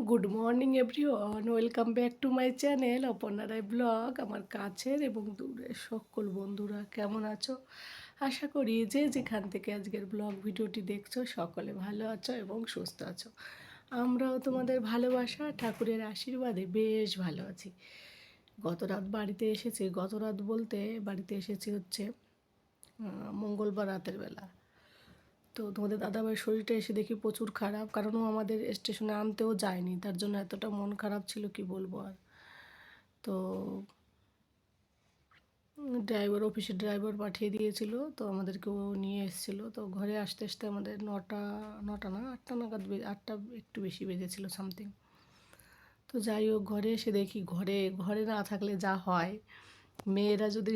Good morning everyone, welcome back to my channel Aparna Roy blog. আমার কাছের এবং দূরের সকল বন্ধুরা কেমন আছো? আশা করি যে যেখান থেকে আজকের ব্লগ ভিডিওটি দেখছো সকলে ভালো আছো এবং সুস্থ আছো। আমরাও তোমাদের ভালোবাসা ঠাকুরের আশীর্বাদে বেশ ভালো আছি। গত রাত বাড়িতে এসেছি, গত রাত বলতে বাড়িতে এসেছি হচ্ছে মঙ্গলবার রাতের বেলা। তো তোমাদের দাদাভাইয়ের শরীরটা এসে দেখি প্রচুর খারাপ, কারণ ও আমাদের স্টেশনে আনতেও যায়নি, তার জন্য এতটা মন খারাপ ছিল কি বলবো আর। তো অফিসের ড্রাইভার পাঠিয়ে দিয়েছিল, তো আমাদেরকে ও নিয়ে এসেছিলো। তো ঘরে আসতে আসতে আমাদের নটা নটা না আটটা নাগাদ, আটটা একটু বেশি বেজেছিলো সামথিং। তো যাই হোক, ঘরে এসে দেখি ঘরে ঘরে না থাকলে যা হয়, মেয়েরা যদি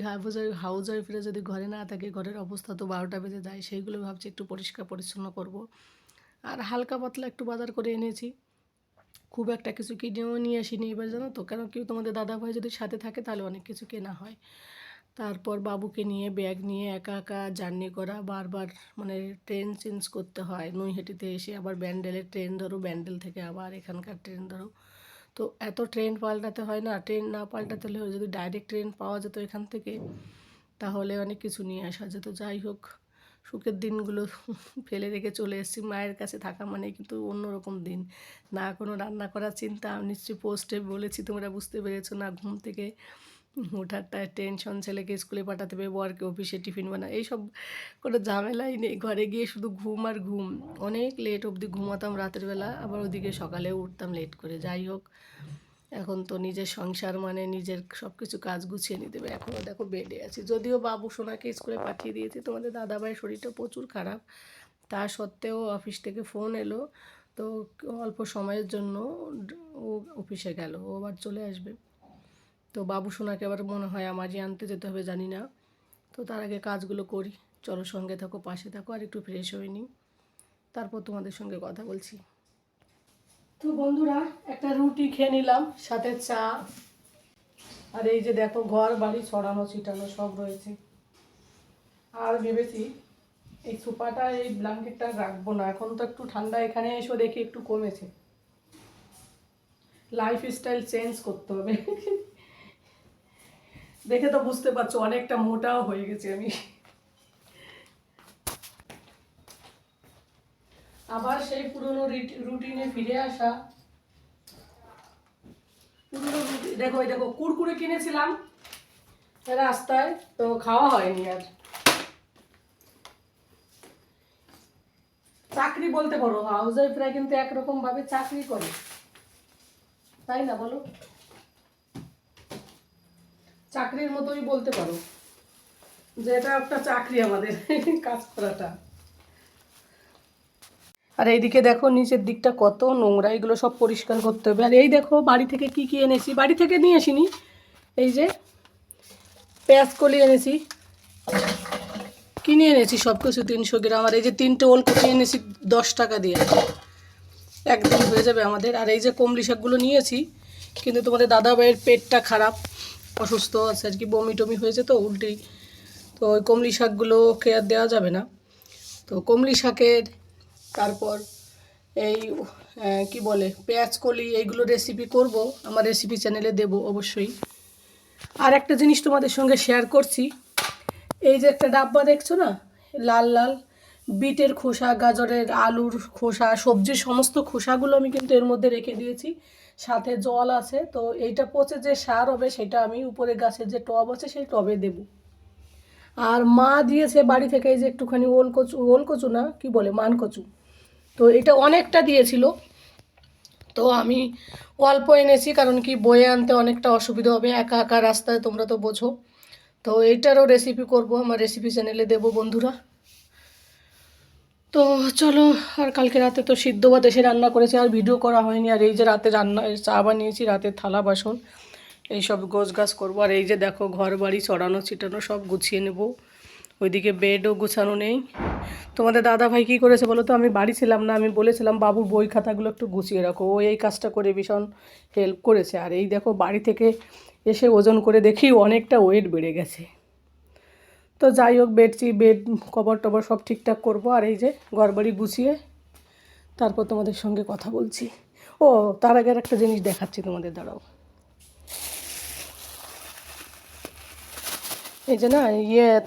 হাউস ওয়াইফরা যদি ঘরে না থাকে, ঘরের অবস্থা তো 12টা বেজে যায়। সেইগুলো ভাবছি একটু পরিষ্কার পরিচ্ছন্ন করব। আর হালকা পাতলা একটু বাজার করে এনেছি, খুব একটা কিছু কিনেও নিয়ে আসিনি এবার, জানো তো, কেন কি তোমাদের দাদাভাই যদি সাথে থাকে তাহলে অনেক কিছু কেনা হয়। তারপর বাবুকে নিয়ে ব্যাগ নিয়ে একা একা জার্নি করা, বারবার মানে ট্রেন চেঞ্জ করতে হয়। নৈহাটিতে এসে আবার ব্যান্ডেলের ট্রেন ধরো, ব্যান্ডেল থেকে আবার এখানকার ট্রেন ধরো। তো এত ট্রেন পাল্টাতে হয় না, ট্রেন না পাল্টাতে হলে যদি ডাইরেক্ট ট্রেন পাওয়া যেত এখান থেকে, তাহলে অনেক কিছু নিয়ে আসা যেত। যাই হোক, সুখের দিনগুলো ফেলে রেখে চলে এসেছি। মায়ের কাছে থাকা মানে কিন্তু অন্যরকম দিন। না কোনো রান্না করার চিন্তা, আমি নিশ্চয়ই পোস্টে বলেছি, তোমরা বুঝতে পেরেছো। না ঘুম থেকে ওঠার টেনশন, ছেলেকে স্কুলে পাঠাতে হবে, বরকে অফিসে টিফিন বানা, এইসব কোনো ঝামেলাই নেই। ঘরে গিয়ে শুধু ঘুম আর ঘুম। অনেক লেট অবধি ঘুমাতাম রাতের বেলা, আবার ওদিকে সকালেও উঠতাম লেট করে। যাই হোক, এখন তো নিজের সংসার মানে নিজের সব কিছু কাজ গুছিয়ে নিতে হবে। এখনও দেখো বেডে আছি, যদিও বাবু সোনাকে স্কুলে পাঠিয়ে দিয়েছি। তোমাদের দাদাভাইয়ের শরীরটা প্রচুর খারাপ, তা সত্ত্বেও অফিস থেকে ফোন এলো। তো অল্প সময়ের জন্য ও অফিসে গেল, ও আবার চলে আসবে। তো বাবু সোনাকে আবার মনে হয় আমারই আনতে যেতে হবে, জানি না। তো তার আগে কাজগুলো করি। চলো, সঙ্গে থাকো, পাশে থাকো, আর একটু ফ্রেশ হয়ে নিই, তারপর তোমাদের সঙ্গে কথা বলছি। তো বন্ধুরা, একটা রুটি খেয়ে নিলাম, সাথে চা। আর এই যে দেখো, ঘর বাড়ি ছড়ানো ছিটানো সব রয়েছে। আর ভেবেছি এই সোফাটা, এই ব্ল্যাঙ্কেটটা রাখবো না, এখন তো একটু ঠান্ডা, এখানে এসে দেখি একটু কমেছে। লাইফ স্টাইল চেঞ্জ করতে হবে। দেখে তো বুঝতে পারছো অনেকটা মোটাও হয়ে গেছে আমি। আবার সেই পুরনো রুটিনে ফিরে আসা। পুরনো দেখো, এই দেখো কুরকুরে কিনেছিলাম রাস্তায়, তো খাওয়া হয়নি আর। চাকরি বলতে পারো, হাউস ওয়াইফরা কিন্তু একরকম ভাবে চাকরি করে, তাই না বলো? চাকরির মতোই বলতে পারো, যে এটা একটা চাকরি আমাদের কাজ করাটা। আর এইদিকে দেখো নিচের দিকটা কত নোংরা, এগুলো সব পরিষ্কার করতে হবে। আর এই দেখো বাড়ি থেকে কি কি এনেছি, বাড়ি থেকে নিয়ে আসিনি, এই যে পেঁয়াজ কলি এনেছি, কিনে এনেছি সব কিছু 300 গ্রাম। আর এই যে 3টে ওলকপি এনেছি 10 টাকা দিয়ে, একদিন হয়ে যাবে আমাদের। আর এই যে কমলি শাকগুলো নিয়েছি, কিন্তু তোমাদের দাদাভাইয়ের পেটটা খারাপ, অসুস্থ আছে আর কি, বমি টমি হয়েছে তো উল্টি। তো ওই কমলি শাকগুলো খেয়ে আর দেওয়া যাবে না। তো কমলি শাকের, তারপর এই কি বলে পেঁয়াজ কলি, এইগুলো রেসিপি করব, আমার রেসিপি চ্যানেলে দেব অবশ্যই। আর একটা জিনিস তোমাদের সঙ্গে শেয়ার করছি, এই যে একটা ডাব্বা দেখছো না, লাল লাল, বিটের খোসা, গাজরের, আলুর খোসা, সবজির সমস্ত খোসাগুলো আমি কিন্তু এর মধ্যে রেখে দিয়েছি, সাথে জল আছে। তো এইটা পচে যে সার হবে, সেটা আমি উপরে গাছের যে টব আছে সেই টবে দেব। আর মা দিয়েছে বাড়ি থেকে এই যে একটুখানি ওলকচু, ওলকচু না কি বলে, মানকচু। তো এটা অনেকটা দিয়েছিল, তো আমি অল্প এনেছি, কারণ কি বয়ে আনতে অনেকটা অসুবিধা হবে একা একা রাস্তায়, তোমরা তো বোঝো। তো এইটারও রেসিপি করব, আমার রেসিপি চ্যানেলে দেবো বন্ধুরা। তো চলো, আর কালকে রাতে তো সিদ্ধ ভাত এসে রান্না করেছে, আর ভিডিও করা হয়নি। আর এই যে রাতে রান্না চা বানিয়েছি, রাতের থালা বাসন এইসব গোছগাছ করবো। আর এই যে দেখো ঘর বাড়ি চড়ানো ছিটানো সব গুছিয়ে নেব, ওইদিকে বেডও গুছানো নেই। তোমাদের দাদা ভাই কী করেছে বলো তো, আমি বাড়ি ছিলাম না, আমি বলেছিলাম বাবুর বই খাতাগুলো একটু গুছিয়ে রাখো, ও এই কাজটা করে ভীষণ হেল্প করেছে। আর এই দেখো বাড়ি থেকে এসে ওজন করে দেখি অনেকটা ওয়েট বেড়ে গেছে। তো যাই হোক, বেড কভার টভার সব ঠিকঠাক করবো। আর এই যে ঘরবাড়ি গুছিয়ে তারপর তোমাদের সঙ্গে কথা বলছি। ও তার আগে একটা জিনিস দেখাচ্ছি তোমাদের, দাঁড়াও। এই যে না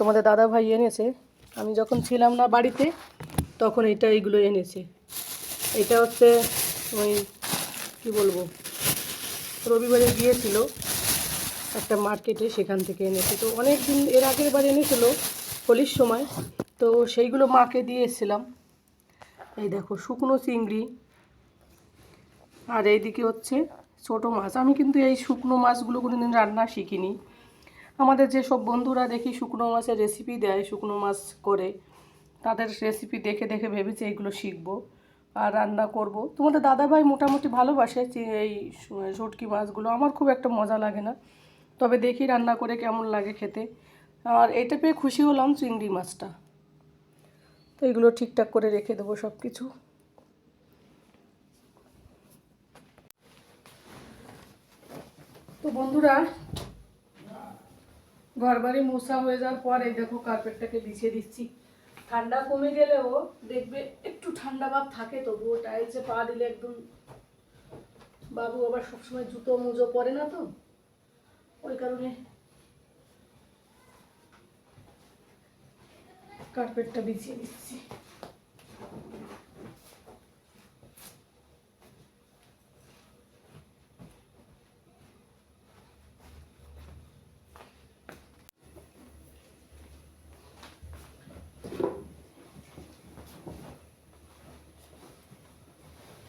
তোমাদের দাদা ভাই এনেছে, আমি যখন ছিলাম না বাড়িতে তখন এইগুলো এনেছে। এটা হচ্ছে ওই কি বলবো, রবিবারে গিয়েছিল একটা মার্কেটে, সেখান থেকে এনেছে। তো অনেক দিন এর আগের বার এনেছিল হোলির সময়, তো সেইগুলো মাকে দিয়ে এসেছিলাম। এই দেখো শুকনো চিংড়ি, আর এইদিকে হচ্ছে ছোটো মাছ। আমি কিন্তু এই শুকনো মাছগুলো কোনোদিন রান্না শিখিনি। আমাদের যেসব বন্ধুরা দেখি শুকনো মাছের রেসিপি দেয়, শুকনো মাছ করে, তাদের রেসিপি দেখে দেখে ভেবেছি এইগুলো শিখবো আর রান্না করব। তোমাদের দাদাভাই মোটামুটি ভালোবাসে এই শুটকি মাছগুলো, আমার খুব একটা মজা লাগে না, তবে দেখি রান্না করে কেমন লাগে খেতে। আর এটা পেয়ে খুশি হলাম, চিংড়ি মাছটা। তো এগুলো ঠিকঠাক করে রেখে দেবো সব কিছু। তো বন্ধুরা, ঘরবাড়ি মোছা হয়ে যাওয়ার পর এই দেখো কার্পেটটাকে বিছিয়ে দিচ্ছি। ঠান্ডা কমে গেলেও দেখবে একটু ঠান্ডা ভাব থাকে, তবুও টাইলসে পা দিলে একদম, বাবু আবার সবসময় জুতো মুজো পরে না, তো ওই কারণে কার্পেটটা বিছিয়ে দিচ্ছি।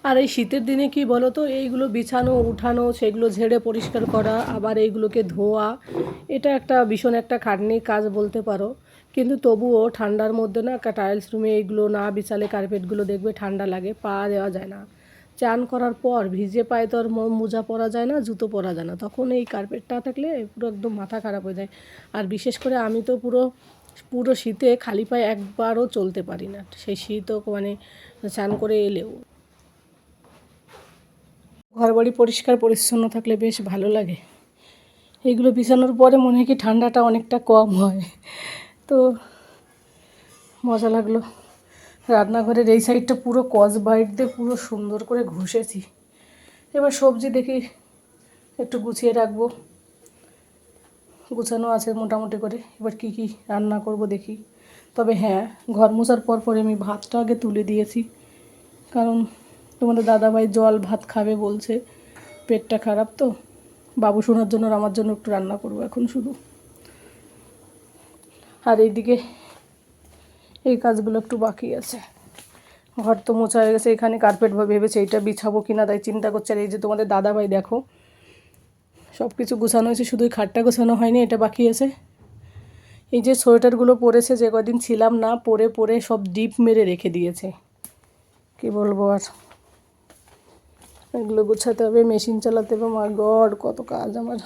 আর এই শীতের দিনে কি বলো তো, এইগুলো বিছানো উঠানো, সেগুলো ঝেড়ে পরিষ্কার করা, আবার এইগুলোকে ধোয়া, এটা একটা ভীষণ একটা খাটনির কাজ বলতে পারো। কিন্তু তবুও ঠান্ডার মধ্যে না, টাইলস রুমে এইগুলো না বিছালে কার্পেটগুলো দেখবে ঠান্ডা লাগে, পা দেওয়া যায় না। চান করার পর ভিজে পায়ে তো আর মোজা পরা যায় না, জুতো পরা যায় না, তখন এই কার্পেটটা থাকলে পুরো একদম মাথা খারাপ হয়ে যায়। আর বিশেষ করে আমি তো পুরো পুরো শীতে খালি পায়ে একবারও চলতে পারি না, সেই শীতও মানে চান করে এলেও। ঘরবাড়ি পরিষ্কার পরিচ্ছন্ন থাকলে বেশ ভালো লাগে। এগুলো বিছানোর পরে মনে হয় কি ঠান্ডাটা অনেকটা কম হয়। তো মজা লাগলো। রান্নাঘরের এই সাইডটা পুরো স্কচব্রাইট দিয়ে পুরো সুন্দর করে ঘষেছি। এবার সবজি দেখি একটু গুছিয়ে রাখবো, গুছানো আছে মোটামুটি করে। এবার কি কি রান্না করব দেখি। তবে হ্যাঁ, ঘর মোছার পর পরে আমি ভাতটা আগে তুলে দিয়েছি, কারণ তোমাদের দাদাভাই জল ভাত খাবে বলছে, পেটটা খারাপ তো। বাবু শোনার জন্য আর আমার জন্য একটু রান্না করবো এখন শুধু। আর এইদিকে এই কাজগুলো একটু বাকি আছে। ঘর তো মোছা হয়ে গেছে, এখানে কার্পেট ভেবেছে এইটা বিছাবো কিনা, তাই চিন্তা করছে। আর এই যে তোমাদের দাদাভাই দেখো, সব কিছু গোছানো হয়েছে, শুধু খাটটা গোছানো হয়নি, এটা বাকি আছে। এই যে সোয়েটারগুলো পরেছে, যে কদিন ছিলাম না, পরে পরে সব ডিপ মেরে রেখে দিয়েছে, কি বলবো আর। এগুলো গোছাতে হবে, মেশিন চালাতে হবে, মার গড কত কাজ আমার।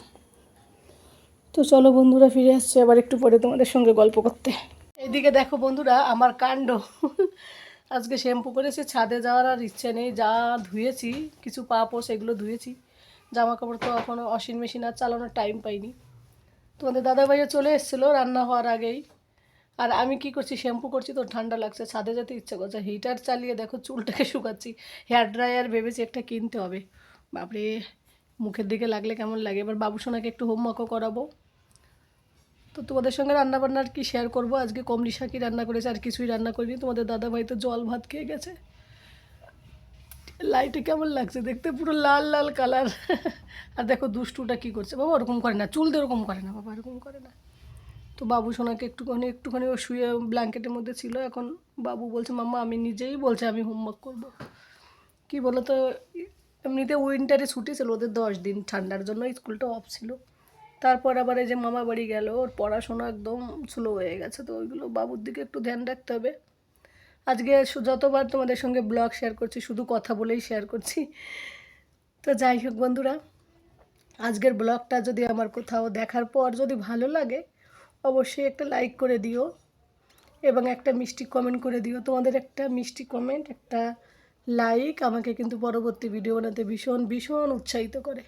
তো চলো বন্ধুরা, ফিরে আসছে আবার একটু পরে তোমাদের সঙ্গে গল্প করতে। এইদিকে দেখো বন্ধুরা আমার কাণ্ড। আজকে শ্যাম্পু করেছি, ছাদে যাওয়ার আর ইচ্ছে নেই, যা ধুয়েছি কিছু পাপো সেগুলো ধুয়েছি। জামা কাপড় তো এখনও ওয়াশিং মেশিন আর চালানোর টাইম পাইনি। তোমাদের দাদাভাইও চলে এসেছিলো রান্না হওয়ার আগেই। আর আমি কি করছি, শ্যাম্পু করছি তো ঠান্ডা লাগছে, ছাদে যেতে ইচ্ছে করছে, হিটার চালিয়ে দেখো চুলটাকে শুকাচ্ছি। হেয়ার ড্রায়ার ভেবেছি একটা কিনতে হবে। বাপরে, মুখের দিকে লাগলে কেমন লাগে। এবার বাবুসোনাকে একটু হোমওয়ার্কও করাবো। তো তোমাদের সঙ্গে রান্নাবান্নার কি শেয়ার করব। আজকে কমলি শাকই রান্না করেছে, আর কিছুই রান্না করিনি। তোমাদের দাদাভাই তো জল ভাত খেয়ে গেছে। লাইটে কেমন লাগছে দেখতে, পুরো লাল লাল কালার। আর দেখো দুষ্টুটা কি করছে, বাবা ওরকম করে না, চুল দিয়ে ওরকম করে না, বাবা এরকম করে না। তো বাবু সোনাকে একটুখানি ও শুয়ে ব্ল্যাঙ্কেটের মধ্যে ছিল, এখন বাবু বলছে মাম্মা আমি নিজেই বলছে আমি হোমওয়ার্ক করব। কি বলো তো, এমনিতে উইন্টারে ছুটি ছিল ওদের 10 দিন, ঠান্ডার জন্য স্কুলটা অফ ছিল। তারপর আবার এই যে মামা বাড়ি গেল, ওর পড়াশোনা একদম স্লো হয়ে গেছে, তো ওইগুলো বাবুর দিকে একটু ধ্যান রাখতে হবে। আজকে যতবার তোমাদের সঙ্গে ব্লগ শেয়ার করছি শুধু কথা বলেই শেয়ার করছি। তো যাই হোক বন্ধুরা, আজকের ব্লগটা যদি আমার কোথাও দেখার পর যদি ভালো লাগে, অবশ্যই একটা লাইক করে দিও এবং একটা মিষ্টি কমেন্ট করে দিও। তোমাদের একটা মিষ্টি কমেন্ট, একটা লাইক আমাকে কিন্তু পরবর্তী ভিডিও বানাতে ভীষণ ভীষণ উৎসাহিত করে।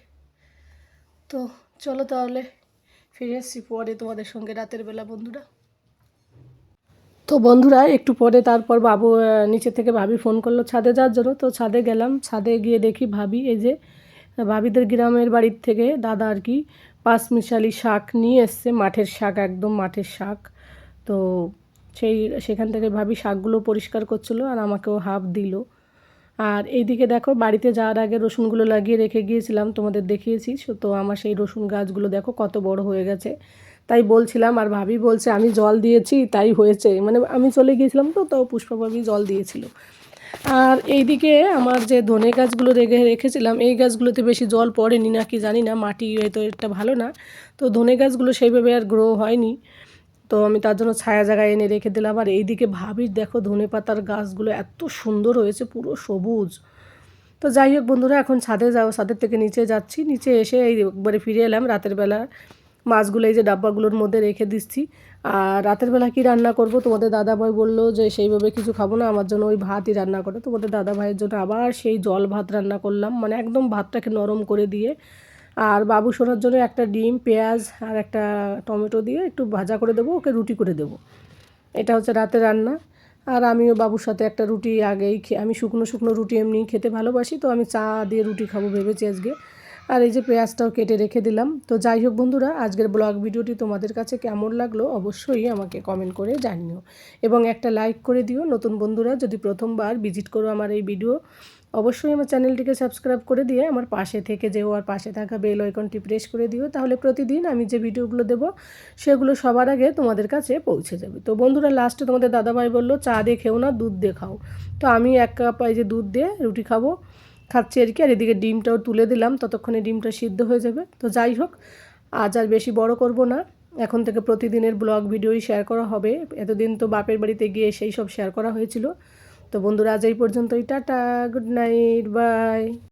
তো চলো তাহলে ফিরে এসছি পরে তোমাদের সঙ্গে রাতের বেলা বন্ধুরা। তো বন্ধুরা একটু পরে তারপর বাবু নিচে থেকে ভাবি ফোন করলো ছাদে যাওয়ার জন্য। তো ছাদে গেলাম, ছাদে গিয়ে দেখি ভাবি এই যে ভাবিদের গ্রামের বাড়ির থেকে দাদা আর কি পাঁচমিশালি শাক নিয়ে এসছে, মাঠের শাক, একদম মাঠের শাক। তো সেই সেখান থেকে ভাবি শাকগুলো পরিষ্কার করছিলো আর আমাকেও হাফ দিল। আর এইদিকে দেখো বাড়িতে যাওয়ার আগে রসুনগুলো লাগিয়ে রেখে গিয়েছিলাম, তোমাদের দেখিয়েছি। তো আমার সেই রসুন গাছগুলো দেখো কত বড় হয়ে গেছে। তাই বলছিলাম, আর ভাবি বলছে আমি জল দিয়েছি তাই হয়েছে, মানে আমি চলে গিয়েছিলাম তো তাও পুষ্পা ভাবি জল দিয়েছিল। আর এইদিকে আমার যে ধনে গাছগুলো রেখেছিলাম, এই গাছগুলোতে বেশি জল পড়েনি না কি জানি না, মাটি হয়তো এটা ভালো না, তো ধনে গাছগুলো সেইভাবে আর গ্রো হয়নি। তো আমি তার জন্য ছায়া জায়গায় এনে রেখে দিলাম। আর এইদিকে ভাবির দেখো ধনে পাতার গাছগুলো এত সুন্দর হয়েছে, পুরো সবুজ। তো যাই হোক বন্ধুরা, এখন ছাদের থেকে নিচে যাচ্ছি। নিচে এসে এই একবারে ফিরে এলাম রাতের বেলা। মাছগুলো এই যে ডাব্বাগুলোর মধ্যে রেখে দিচ্ছি। আর রাতের বেলা কী রান্না করব, তোমাদের দাদাভাই বললো যে সেইভাবে কিছু খাবো না, আমার জন্য ওই ভাতই রান্না করে। তোমাদের দাদাভাইয়ের জন্য আবার সেই জল ভাত রান্না করলাম, মানে একদম ভাতটাকে নরম করে দিয়ে। আর বাবু সোনার জন্য একটা ডিম, পেঁয়াজ আর একটা টমেটো দিয়ে একটু ভাজা করে দেবো, ওকে রুটি করে দেবো। এটা হচ্ছে রাতের রান্না। আর আমিও বাবুর সাথে একটা রুটি আগেই আমি শুকনো শুকনো রুটি এমনি খেতে ভালোবাসি, তো আমি চা দিয়ে রুটি খাবো ভেবেছি আজকে। আর এই যে পেঁয়াজটাও কেটে রেখে দিলাম। তো যাই হোক বন্ধুরা, আজকের ব্লগ ভিডিওটি তোমাদের কাছে কেমন লাগলো অবশ্যই আমাকে কমেন্ট করে জানিও, এবং একটা লাইক করে দিও। নতুন বন্ধুরা যদি প্রথমবার ভিজিট করো আমার এই ভিডিও, অবশ্যই আমার চ্যানেলটিকে সাবস্ক্রাইব করে দিয়ে আমার পাশে থেকে যেও, আর পাশে থাকা বেল আইকনটি প্রেস করে দিও, তাহলে প্রতিদিন আমি যে ভিডিওগুলো দেবো সেগুলো সবার আগে তোমাদের কাছে পৌঁছে যাবে। তো বন্ধুরা, লাস্টে তোমাদের দাদাভাই বললো চা দিয়ে খেও না, দুধ দিয়ে খাও। তো আমি 1 কাপ এই যে দুধ দিয়ে রুটি খাচ্ছি আর কি। আর এদিকে ডিমটাও তুলে দিলাম, ততক্ষণে ডিমটা সিদ্ধ হয়ে যাবে। তো যাই হোক, আজ আর বেশি বড় করব না, এখন থেকে প্রতিদিনের ব্লগ ভিডিওই শেয়ার করা হবে। এতদিন তো বাপের বাড়িতে গিয়ে সেই সব শেয়ার করা হয়েছিল। তো বন্ধুরা, আজ এই পর্যন্তই, টাটা, গুড নাইট, বাই।